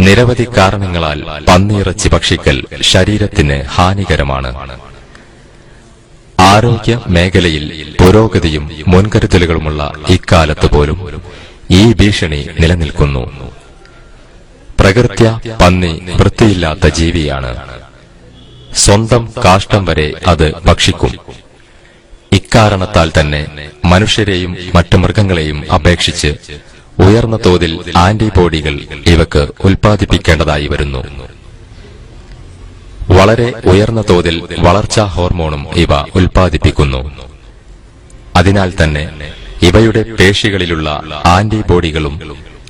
നിരവധി കാരണങ്ങളാൽ പന്നിയിറച്ചി ഭക്ഷിക്കൽ ശരീരത്തിന് ഹാനികരമാണ്. ആരോഗ്യ മേഖലയിൽ പുരോഗതിയും മുൻകരുതലുകളുമുള്ള ഇക്കാലത്ത് പോലും ഈ ഭീഷണി നിലനിൽക്കുന്നു. പ്രകൃത്യ പന്നി വൃത്തിയില്ലാത്ത ജീവിയാണ്. സ്വന്തം കാഷ്ടം വരെ അത് ഭക്ഷിക്കും. ഇക്കാരണത്താൽ തന്നെ മനുഷ്യരെയും മറ്റു മൃഗങ്ങളെയും അപേക്ഷിച്ച് ഉയർന്ന തോതിൽ ആന്റിബോഡികൾ ഇവക്ക് ഉൽപ്പാദിപ്പിക്കേണ്ടതായി വരുന്നു. വളരെ ഉയർന്ന തോതിൽ വളർച്ചാ ഹോർമോണും ഇവ ഉൽപ്പാദിപ്പിക്കുന്നു. അതിനാൽ തന്നെ ഇവയുടെ പേശികളിലുള്ള ആന്റിബോഡികളും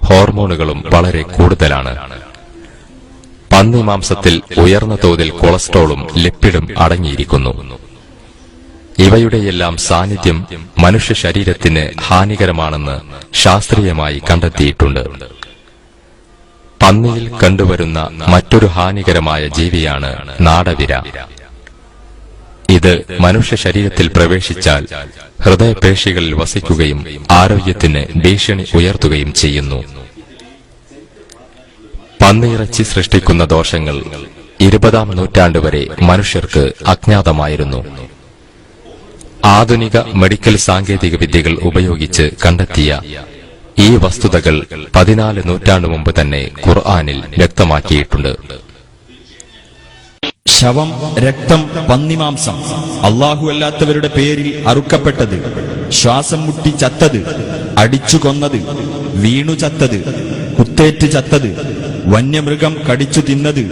ഹോർമോണുകളും വളരെ കൂടുതലാണ്. പന്നി മാംസത്തിൽ ഉയർന്ന തോതിൽ കൊളസ്ട്രോളും ലിപ്പിഡും അടങ്ങിയിരിക്കുന്നു. ഇവയുടെയെല്ലാം സാന്നിധ്യം മനുഷ്യ ശരീരത്തിന് ഹാനികരമാണെന്ന് ശാസ്ത്രീയമായി കണ്ടെത്തിയിട്ടുണ്ട്. പന്നിയിൽ കണ്ടുവരുന്ന മറ്റൊരു ഹാനികരമായ ജീവിയാണ് നാടവിര. ഇത് മനുഷ്യ ശരീരത്തിൽ പ്രവേശിച്ചാൽ ഹൃദയപേശികളിൽ വസിക്കുകയും ആരോഗ്യത്തിന് ഭീഷണി ഉയർത്തുകയും ചെയ്യുന്നു. പന്നിയിറച്ചി സൃഷ്ടിക്കുന്ന ദോഷങ്ങൾ 20-ാം നൂറ്റാണ്ട് വരെ മനുഷ്യർക്ക് അജ്ഞാതമായിരുന്നു. ആധുനിക മെഡിക്കൽ സാങ്കേതിക വിദ്യകൾ ഉപയോഗിച്ച് കണ്ടെത്തിയ ഈ വസ്തുതകൾ 14 നൂറ്റാണ്ടു മുമ്പ് തന്നെ ഖുർആനിൽ വ്യക്തമാക്കിയിട്ടുണ്ട്. ശവം, രക്തം, പന്നിമാംസം, അല്ലാഹു അല്ലാത്തവരുടെ പേരിൽ അറുക്കപ്പെട്ടത്, ശ്വാസം മുട്ടി ചത്തത്, അടിച്ചു കൊന്നത്, വീണു ചത്തത്, കുത്തേറ്റ് ചത്തത്, വന്യമൃഗം കടിച്ചു തിന്നത്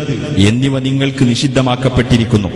എന്നിവ നിങ്ങൾക്ക് നിഷിദ്ധമാക്കപ്പെട്ടിരിക്കുന്നു.